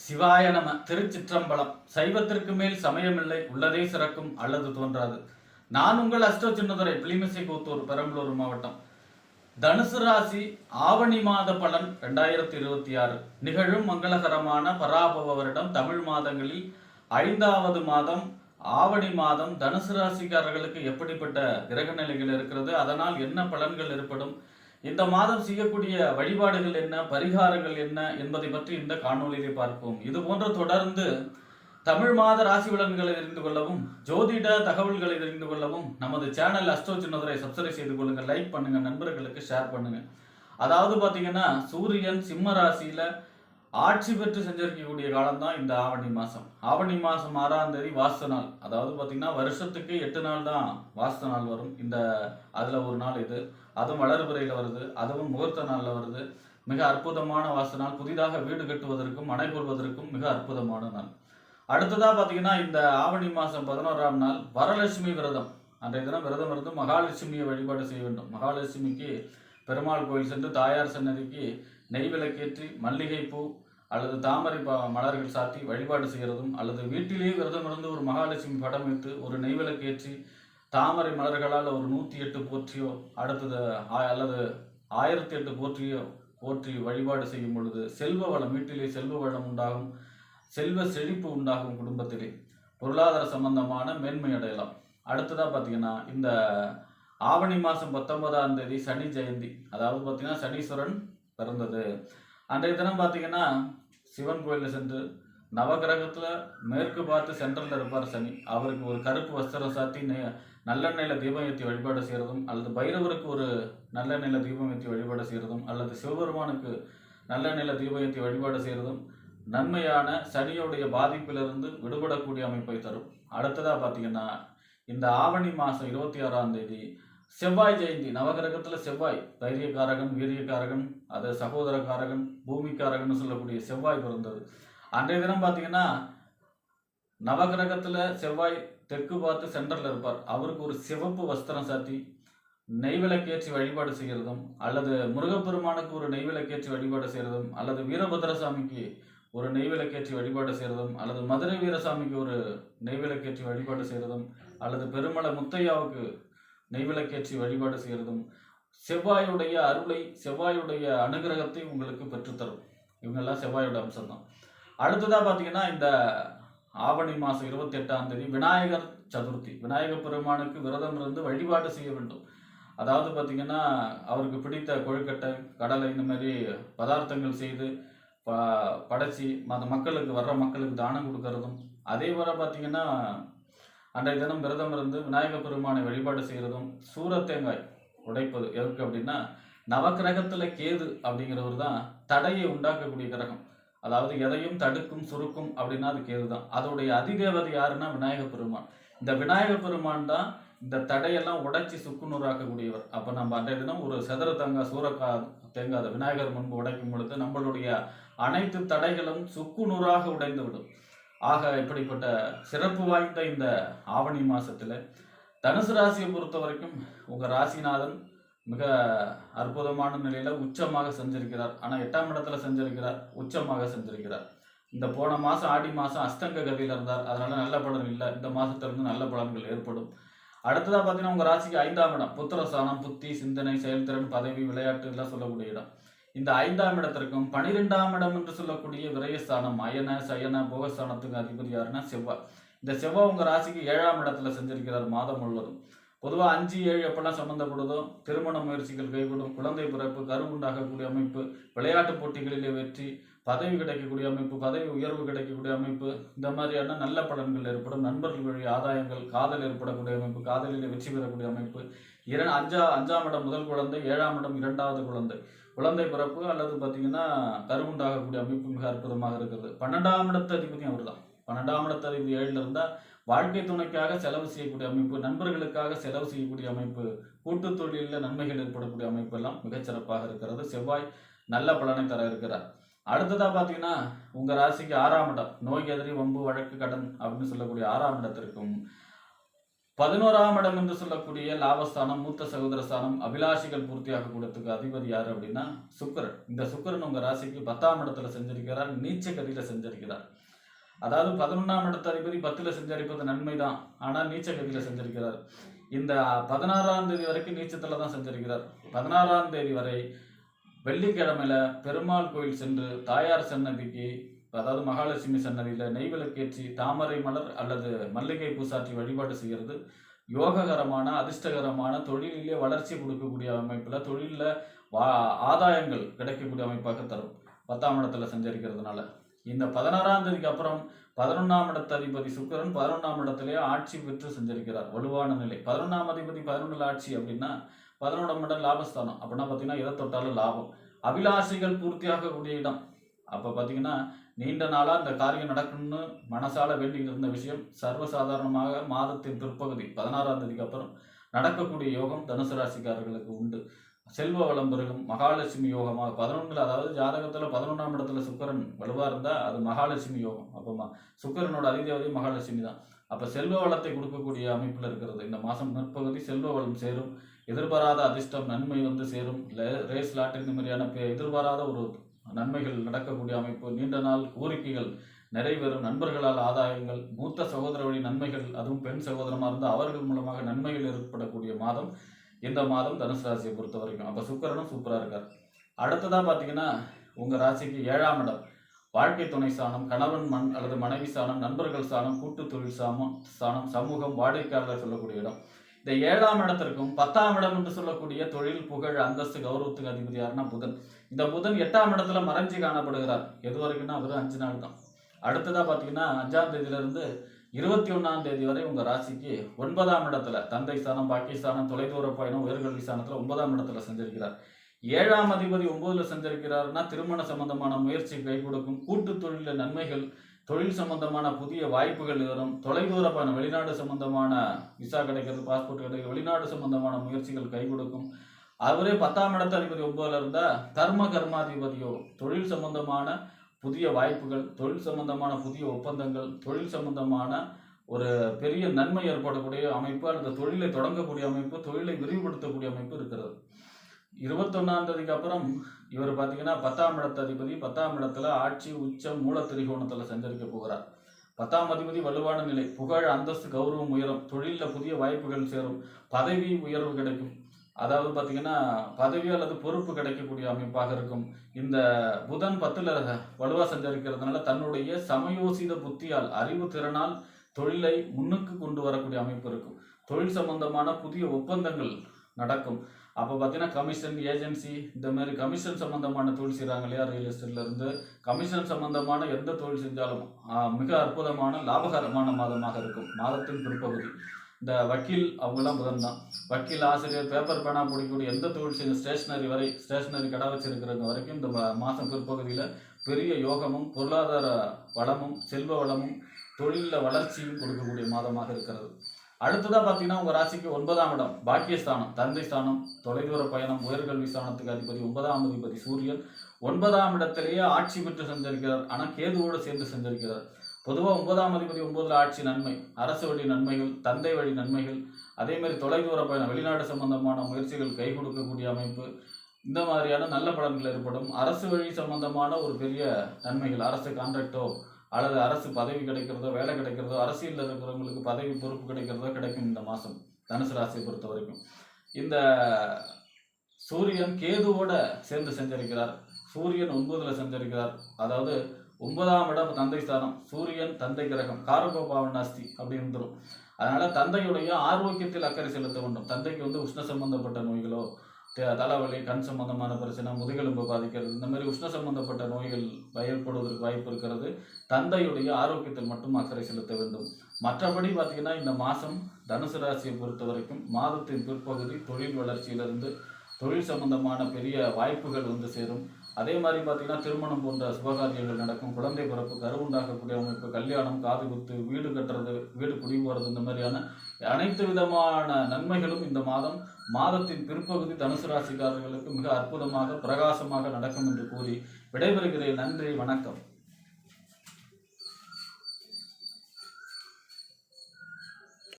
சிவாய நம. திருச்சிற்றம்பலம். சைவத்திற்கு மேல் சமயமில்லை, உள்ளதே சிறக்கும் அல்லது தோன்றாது. நான் உங்கள் அஷ்டோ சின்னதுரை, பிளிமிசை கூத்தூர், பெரம்பலூர் மாவட்டம். தனுசு ராசி ஆவணி மாத பலன் 2026 நிகழும் மங்களகரமான பராபவ வருடம் தமிழ் மாதங்களில் 5வது மாதம் ஆவணி மாதம் தனுசு ராசிக்காரர்களுக்கு எப்படிப்பட்ட கிரக நிலைகள் இருக்கிறது, அதனால் என்ன பலன்கள் ஏற்படும், இந்த மாதம் செய்யக்கூடிய வழிபாடுகள் என்ன, பரிகாரங்கள் என்ன என்பதை பற்றி இந்த காணொலியிலே பார்ப்போம். இது போன்ற தொடர்ந்து தமிழ் மாத ராசி பலன்களை தெரிந்து கொள்ளவும், ஜோதிட தகவல்களை தெரிந்து கொள்ளவும் நமது சேனல் அஸ்ட்ரோ சின்னதுரை சப்ஸ்கிரைப் செய்து கொள்ளுங்க, லைக் பண்ணுங்க, நண்பர்களுக்கு ஷேர் பண்ணுங்க. அதாவது பார்த்தீங்கன்னா சூரியன் சிம்ம ராசியில ஆட்சி பெற்று செஞ்சிருக்கக்கூடிய காலம் தான் இந்த ஆவணி மாதம். ஆவணி மாதம் 6ஆம் தேதி வாஸ்து நாள். அதாவது பார்த்தீங்கன்னா வருஷத்துக்கு 8 நாள் தான் வாஸ்து நாள் வரும். அதில் ஒரு நாள் இது, அதுவும் வளர்பிறையில் வருது, அதுவும் முகூர்த்த நாளில் வருது. மிக அற்புதமான வாஸ்து நாள். புதிதாக வீடு கட்டுவதற்கும் மனை கொள்வதற்கும் மிக அற்புதமான நாள். அடுத்ததாக பார்த்தீங்கன்னா இந்த ஆவணி மாதம் 11ஆம் நாள் வரலட்சுமி விரதம். அன்றைய தினம் விரதம் இருந்து மகாலட்சுமியை வழிபாடு செய்ய வேண்டும். மகாலட்சுமிக்கு பெருமாள் கோயில் சென்று தாயார் சன்னதிக்கு நெய் விளக்கேற்றி மல்லிகைப்பூ அல்லது தாமரை மலர்கள் சாத்தி வழிபாடு செய்கிறதும், அல்லது வீட்டிலேயே விரதம் இருந்து ஒரு மகாலட்சுமி படம் வைத்து ஒரு நெய் விளக்கேற்றி தாமரை மலர்களால் ஒரு 108 போற்றியோ அடுத்தது அல்லது 1008 போற்றி வழிபாடு செய்யும் பொழுது செல்வ வளம், வீட்டிலே செல்வ வளம் உண்டாகும், செல்வ செழிப்பு உண்டாகும், குடும்பத்திலே பொருளாதார சம்பந்தமான மேன்மை அடையலாம். அடுத்ததாக பார்த்தீங்கன்னா இந்த ஆவணி மாதம் 19ஆம் தேதி சனி ஜெயந்தி. அதாவது பார்த்தீங்கன்னா சனீஸ்வரன் பிறந்தது. அன்றைய தினம் பார்த்தீங்கன்னா சிவன் கோயிலில் சென்று நவகிரகத்தில் மேற்கு பார்த்து சென்ட்ரலில் இருப்பார் சனி. அவருக்கு ஒரு கருப்பு வஸ்திரம் சாத்தி நல்லெண்ணெயில் தீபம் ஏற்றி வழிபாடு செய்கிறதும், அல்லது பைரவருக்கு ஒரு நல்லெண்ணெயில் தீபம் ஏற்றி வழிபாடு செய்கிறதும், அல்லது சிவபெருமானுக்கு நல்லெண்ணெயில் தீபம் ஏற்றி வழிபாடு செய்கிறதும் நன்மையான சனியோடைய பாதிப்பிலிருந்து விடுபடக்கூடிய அமைப்பை தரும். அடுத்ததாக பார்த்தீங்கன்னா இந்த ஆவணி மாதம் 26ஆம் தேதி செவ்வாய் ஜெயந்தி. நவகிரகத்தில் செவ்வாய் தைரியக்காரகன், வீரியக்காரகன், அது சகோதரக்காரகன், பூமிக்காரகன் சொல்லக்கூடிய செவ்வாய் பிறந்தது. அன்றைய தினம் பார்த்தீங்கன்னா நவகிரகத்தில் செவ்வாய் தெற்கு பார்த்து சென்டரில் இருப்பார். அவருக்கு ஒரு சிவப்பு வஸ்திரம் சாத்தி நெய்விளக்கேற்றி வழிபாடு செய்கிறதும், அல்லது முருகப்பெருமானுக்கு ஒரு நெய்விளக்கேற்றி வழிபாடு செய்கிறதும், அல்லது வீரபத்ரசாமிக்கு ஒரு நெய்விளக்கேற்றி வழிபாடு செய்கிறதும், அல்லது மதுரை வீரசாமிக்கு ஒரு நெய்விளக்கேற்றி வழிபாடு செய்கிறதும், அல்லது பெருமலை முத்தையாவுக்கு நெய்விளக்கேற்றி வழிபாடு செய்கிறதும் செவ்வாயுடைய அருளை, செவ்வாயுடைய அனுகிரகத்தை உங்களுக்கு பெற்றுத்தரும். இவங்கெல்லாம் செவ்வாயோட அம்சம்தான். அடுத்ததாக பார்த்தீங்கன்னா இந்த ஆவணி மாதம் 28ஆம் தேதி விநாயகர் சதுர்த்தி. விநாயகர் பெருமானுக்கு விரதம் இருந்து வழிபாடு செய்ய வேண்டும். அதாவது பார்த்தீங்கன்னா அவருக்கு பிடித்த கொழுக்கட்டை, கடலை, இந்த மாதிரி பதார்த்தங்கள் செய்து படைச்சி மக்களுக்கு வர்ற மக்களுக்கு தானம் கொடுக்கறதும், அதே போல் பார்த்தீங்கன்னா அன்றைய தினம் விரதம் இருந்து விநாயகர் பெருமானை வழிபாடு செய்கிறதும், சூரத்தேங்காய் உடைப்பது. எதுக்கு அப்படின்னா நவக்கிரகத்தில் கேது அப்படிங்கிறவர் தான் தடையை உண்டாக்கக்கூடிய கிரகம். அதாவது எதையும் தடுக்கும் சுருக்கும் அப்படின்னா அது கேது தான். அதோடைய அதிதேவதை யாருன்னா விநாயகர் பெருமான். இந்த விநாயகர் பெருமான் தான் இந்த தடையெல்லாம் உடைச்சி சுக்குநூறாக்கக்கூடியவர். அப்போ நம்ம அன்றைய தினம் ஒரு சதுர தேங்காத விநாயகர் முன்பு உடைக்கும் பொழுது நம்மளுடைய அனைத்து தடைகளும் சுக்குநூறாக உடைந்து விடும். ஆக இப்படிப்பட்ட சிறப்பு வாய்ந்த இந்த ஆவணி மாதத்தில் தனுசு ராசியை பொறுத்த வரைக்கும் உங்கள் ராசிநாதன் மிக அற்புதமான நிலையில் உச்சமாக செஞ்சிருக்கிறார். ஆனால் 8ஆம் இடத்துல செஞ்சிருக்கிறார், உச்சமாக செஞ்சிருக்கிறார். இந்த போன மாதம் ஆடி மாதம் அஸ்தங்க கதியில் இருந்தார், அதனால நல்ல பலன் இல்லை. இந்த மாதத்திலிருந்து நல்ல பலன்கள் ஏற்படும். அடுத்ததாக பார்த்தீங்கன்னா உங்கள் ராசிக்கு 5ஆம் இடம் புத்திரஸ்தானம், புத்தி, சிந்தனை, செயல்திறன், பதவி, விளையாட்டு எல்லாம் சொல்லக்கூடிய இடம். இந்த 5ஆம் இடத்திற்கும் 12ஆம் இடம் என்று சொல்லக்கூடிய விரயஸ்தானம், அயன சயன போகஸ்தானத்துக்கு அதிபதி யாருன்னா செவ்வாய். இந்த செவ்வாய் உங்கள் ராசிக்கு 7ஆம் இடத்துல செஞ்சிருக்கிறார் மாதம் முழுவதும். பொதுவாக 5, 7 எப்பெல்லாம் சம்மந்தப்படுதோ திருமண முயற்சிகள் கைகூடும், குழந்தை பிறப்பு, கருவுண்டாகக்கூடிய அமைப்பு, விளையாட்டு போட்டிகளிலே வெற்றி, பதவி கிடைக்கக்கூடிய அமைப்பு, பதவி உயர்வு கிடைக்கக்கூடிய அமைப்பு, இந்த மாதிரியான நல்ல பலன்கள் ஏற்படும். நண்பர்கள் வழி ஆதாயங்கள், காதல் ஏற்படக்கூடிய அமைப்பு, காதலில் வெற்றி பெறக்கூடிய அமைப்பு. 5ஆம் இடம் முதல் குழந்தை, 7ஆம் இடம் 2வது குழந்தை, குழந்தை பிறப்பு அல்லது பார்த்தீங்கன்னா கருவுண்டாகக்கூடிய அமைப்பு மிக அற்புதமாக இருக்கிறது. 12ஆம் இடத்து அதிபதியும் அவர் தான். 12ஆம் இடத்து அதிபதி 7ல் இருந்தால் வாழ்க்கை துணைக்காக செலவு செய்யக்கூடிய அமைப்பு, நண்பர்களுக்காக செலவு செய்யக்கூடிய அமைப்பு, கூட்டு தொழிலில் நன்மைகள் ஏற்படக்கூடிய அமைப்பு எல்லாம் மிகச்சிறப்பாக இருக்கிறது. செவ்வாய் நல்ல பலனை தர இருக்கிறார். அடுத்ததாக பார்த்தீங்கன்னா உங்கள் ராசிக்கு 6ஆம் இடம் நோய், எதிரி, வம்பு, வழக்கு, கடன் அப்படின்னு சொல்லக்கூடிய 6ஆம் இடத்திற்கும் 11ஆம் இடம் என்று சொல்லக்கூடிய லாபஸ்தானம், மூத்த சகோதர ஸ்தானம், அபிலாஷிகள் பூர்த்தியாக கூடத்துக்கு அதிபதி யாரு அப்படின்னா சுக்கிரன். இந்த சுக்கிரன் உங்க ராசிக்கு 10ஆம் இடத்துல செஞ்சிருக்கிறார், நீச்ச கதியில செஞ்சிருக்கிறார். அதாவது 11ஆம் இடத்து அதிபதி 10ல செஞ்சரிப்பது நன்மைதான், ஆனால் நீச்ச கதியில செஞ்சிருக்கிறார். இந்த 16ஆம் தேதி வரைக்கும் நீச்சத்துல தான் செஞ்சிருக்கிறார். 16ஆம் தேதி வரை வெள்ளிக்கிழமையில பெருமாள் கோயில் சென்று தாயார் சன்னதிக்கு, அதாவது மகாலட்சுமி சன்னதியில் நெய்விளக்கேற்றி தாமரை மலர் அல்லது மல்லிகை பூசாற்றி வழிபாடு செய்கிறது யோககரமான அதிர்ஷ்டகரமான தொழிலிலே வளர்ச்சி கொடுக்கக்கூடிய அமைப்பில் தொழிலில் ஆதாயங்கள் கிடைக்கக்கூடிய அமைப்பாக தரும். 10ஆம் இடத்துல செஞ்சிருக்கிறதுனால இந்த 16ஆம் தேதிக்கு அப்புறம் 11ஆம் இடத்து அதிபதி சுக்கிரன் 11ஆம் இடத்திலே ஆட்சி பெற்று செஞ்சிருக்கிறார். வலுவான நிலை. 11ஆம் அதிபதி 11 ஆட்சி அப்படின்னா 11ஆம் இடம் லாபஸ்தானம். அப்படின்னா பார்த்தீங்கன்னா எதை தொட்டாலும் லாபம். அபிலாஷைகள் பூர்த்தியாகக்கூடிய இடம். அப்போ பார்த்தீங்கன்னா நீண்ட நாளாக இந்த காரியம் நடக்கணும்னு மனசால வேண்டிட்டு இருந்த விஷயம் சர்வசாதாரணமாக மாதத்தின் பிற்பகுதி 16ஆம் தேதிக்கு அப்புறம் நடக்கக்கூடிய யோகம் தனுசு ராசிக்காரர்களுக்கு உண்டு. செல்வ வளம் பெருகும். மகாலட்சுமி யோகமாக 11, அதாவது ஜாதகத்தில் 11ஆம் இடத்துல சுக்கிரன் வலுவாக இருந்தால் அது மகாலட்சுமி யோகம். அப்போ சுக்கிரனோட அதிதேவதை மகாலட்சுமி தான். அப்போ செல்வ வளத்தை கொடுக்கக்கூடிய அமைப்பில் இருக்கிறது. இந்த மாதம் பிற்பகுதி செல்வ வளம் சேரும். எதிர்பாராத அதிர்ஷ்டம் நன்மை வந்து சேரும். ரேஸ் லாட்டரி இந்த மாதிரியான எதிர்பாராத ஒரு நன்மைகள் நடக்கக்கூடிய அமைப்பு. நீண்ட நாள் கோரிக்கைகள் நிறைவேறும். நண்பர்களால் ஆதாயங்கள், மூத்த சகோதர வழி நன்மைகள், அதுவும் பெண் சகோதரமாக இருந்தால் அவர்கள் மூலமாக நன்மைகள் ஏற்படக்கூடிய மாதம் இந்த மாதம் தனுசு ராசியை பொறுத்த வரைக்கும். அப்போ சுக்கிரனும் சூப்பராக இருக்கார். அடுத்ததாக பார்த்தீங்கன்னா உங்கள் ராசிக்கு 7ஆம் இடம் வாழ்க்கை துணை ஸ்தானம், கணவன் அல்லது மனைவி ஸ்தானம், நண்பர்கள் ஸ்தானம், கூட்டு தொழில் ஸ்தானம், சமூகம், வாடிக்கையாளர் சொல்லக்கூடிய இடம். இந்த 7ஆம் இடத்திற்கும் 10ஆம் இடம் என்று சொல்லக்கூடிய தொழில், புகழ், அந்தஸ்து, கௌரவத்துக்கு அதிபதி யாருன்னா புதன். இந்த புதன் 8ஆம் இடத்துல மறைஞ்சி காணப்படுகிறார். எது வரைக்கும்னா வெறும் 5 நாள் தான். அடுத்ததாக பார்த்தீங்கன்னா 5ஆம் தேதியிலிருந்து 21ஆம் தேதி வரை உங்கள் ராசிக்கு 9ஆம் இடத்துல தந்தை ஸ்தானம், பாக்கியஸ்தானம், தொலைதூர பயணம், உயர்கல்வி ஸ்தானத்தில் 9ஆம் இடத்துல செஞ்சிருக்கிறார். 7ஆம் அதிபதி 9ல் செஞ்சிருக்கிறாருன்னா திருமண சம்பந்தமான முயற்சி கை கொடுக்கும். கூட்டு தொழில நன்மைகள், தொழில் சம்பந்தமான புதிய வாய்ப்புகள் வரும். தொலைதூர பயணம், வெளிநாடு சம்பந்தமான விசா கிடைக்கிறது, பாஸ்போர்ட் கிடைக்கிறது, வெளிநாடு சம்பந்தமான முயற்சிகள் கை கொடுக்கும். அவரே 10ஆம் இடத்து அதிபதி 9ல் இருந்தால் தர்ம கர்மாதிபதியோ தொழில் சம்பந்தமான புதிய வாய்ப்புகள், தொழில் சம்பந்தமான புதிய ஒப்பந்தங்கள், தொழில் சம்பந்தமான ஒரு பெரிய நன்மை ஏற்படக்கூடிய அமைப்பு அல்லது தொழிலை தொடங்கக்கூடிய அமைப்பு, தொழிலை விரிவுபடுத்தக்கூடிய அமைப்பு இருக்கிறது. 21ஆம் தேதிக்கு அப்புறம் இவர் பார்த்தீங்கன்னா 10ஆம் இடத்து அதிபதி 10ஆம் இடத்துல ஆட்சி உச்சம் மூல திரிகோணத்தில் சஞ்சரிக்க போகிறார். 10ஆம் அதிபதி வலுவான நிலை. புகழ், அந்தஸ்து, கௌரவம் உயரும். தொழிலில் புதிய வாய்ப்புகள் சேரும். பதவி உயர்வு கிடைக்கும். அதாவது பார்த்தீங்கன்னா பதவி அல்லது பொறுப்பு கிடைக்கக்கூடிய அமைப்பாக இருக்கும். இந்த புதன் 10ல் வலுவாக சஞ்சரிக்கிறதுனால தன்னுடைய சமயோசித புத்தியால், அறிவு திறனால் தொழிலை முன்னுக்கு கொண்டு வரக்கூடிய அமைப்பு இருக்கும். தொழில் சம்பந்தமான புதிய ஒப்பந்தங்கள் நடக்கும். அப்போ பார்த்தீங்கன்னா கமிஷன், ஏஜென்சி, இந்த மாதிரி கமிஷன் சம்பந்தமான தொழில் செய்கிறாங்க இல்லையா, ரியல் எஸ்டேட்லேருந்து கமிஷன் சம்பந்தமான எந்த தொழில் செஞ்சாலும் மிக அற்புதமான லாபகரமான மாதமாக இருக்கும். மாதத்தின் பிற்பகுதி இந்த வக்கீல் அவங்கெல்லாம் புதன் தான். வக்கீல், ஆசிரியர், பேப்பர் பேனா பிடிக்கக்கூடிய எந்த தொழில் செஞ்ச ஸ்டேஷனரி வரை, ஸ்டேஷனரி கடை வச்சிருக்கிறவங்க வரைக்கும் இந்த மாதம் பிற்பகுதியில் பெரிய யோகமும் பொருளாதார வளமும் செல்வ வளமும் தொழிலில் வளர்ச்சியும் கொடுக்கக்கூடிய மாதமாக இருக்கிறது. அடுத்ததாக பார்த்தீங்கன்னா உங்கள் ராசிக்கு 9ஆம் இடம் பாக்கியஸ்தானம், தந்தை ஸ்தானம், தொலைதூர பயணம், உயர்கல்வி ஸ்தானத்துக்கு அதிபதி 9ஆம் அதிபதி சூரியன் 9ஆம் இடத்திலேயே ஆட்சி பெற்று செஞ்சிருக்கிறார். ஆனால் கேதுவோடு சேர்ந்து செஞ்சிருக்கிறார். பொதுவாக 9ஆம் அதிபதி 9ல் ஆட்சி நன்மை, அரசு வழி நன்மைகள், தந்தை வழி நன்மைகள், அதே மாதிரி தொலைதூர பயணம், வெளிநாடு சம்பந்தமான முயற்சிகள் கை கொடுக்கக்கூடிய அமைப்பு, இந்த மாதிரியான நல்ல பலன்கள் ஏற்படும். அரசு வழி சம்பந்தமான ஒரு பெரிய நன்மைகள், அரசு கான்ட்ராக்டோ அல்லது அரசு பதவி கிடைக்கிறதோ, வேலை கிடைக்கிறதோ, அரசியலில் இருக்கிறவங்களுக்கு பதவி பொறுப்பு கிடைக்கிறதோ கிடைக்கும் இந்த மாதம் தனுசு ராசியை பொறுத்த வரைக்கும். இந்த சூரியன் கேதுவோட சேர்ந்து செஞ்சிருக்கிறார். சூரியன் 9ல் செஞ்சிருக்கிறார். அதாவது 9ஆம் இடம் தந்தை ஸ்தானம், சூரியன் தந்தை கிரகம், காரகோ பாவனாஸ்தி அப்படி இருந்துடும். அதனால தந்தையுடைய ஆரோக்கியத்தில் அக்கறை செலுத்த வேண்டும். தந்தைக்கு உஷ்ண சம்பந்தப்பட்ட நோய்களோ, தலைவலி, கண் சம்பந்தமான பிரச்சனை, முதுகெலும்பு பாதிக்கிறது, இந்த மாதிரி உஷ்ண சம்பந்தப்பட்ட நோய்கள் ஏற்படுவதற்கு வாய்ப்பு இருக்கிறது. தந்தையுடைய ஆரோக்கியத்தில் மட்டும் அக்கறை செலுத்த வேண்டும். மற்றபடி பார்த்தீங்கன்னா இந்த மாதம் தனுசு ராசியை பொறுத்த வரைக்கும் மாதத்தின் பிற்பகுதி தொழில் வளர்ச்சியிலிருந்து தொழில் சம்பந்தமான பெரிய வாய்ப்புகள் சேரும். அதே மாதிரி பார்த்தீங்கன்னா திருமணம் போன்ற சுபகாரியங்கள் நடக்கும். குழந்தை பிறப்பு, கருவுண்டாக்கக்கூடிய அமைப்பு, கல்யாணம், காது குத்து, வீடு கட்டுறது, வீடு குடி போகிறது, இந்த மாதிரியான அனைத்து விதமான நன்மைகளும் இந்த மாதத்தின் பிற்பகுதி தனுசு ராசிக்காரர்களுக்கு மிக அற்புதமாக பிரகாசமாக நடக்கும் என்று கூறி விடைபெறுகிறேன். நன்றி, வணக்கம்.